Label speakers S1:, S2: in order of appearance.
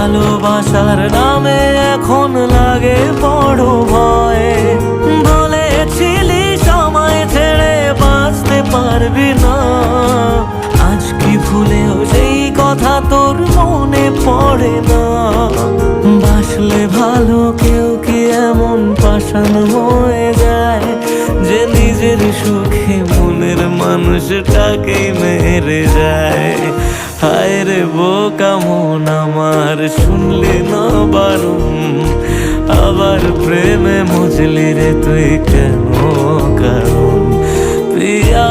S1: ভালোবাসার নামে এখন লাগে বড় ভয়। বলেছিলি সময় ছেড়ে বাঁচতে পারবি না, আজ কি ভুলেও সেই কথা তোর মনে পড়ে না? বাসলে ভালো কেউ কি এমন পাষাণ হয়ে যায় যে নিজের সুখে মনের মানুষটাকেই মেরে যায়? হায় রে বোকা মন আমার, শুনলি না বারণ, আবার প্রেমে মজলি রে তুই কেন? কারণ প্রিয়া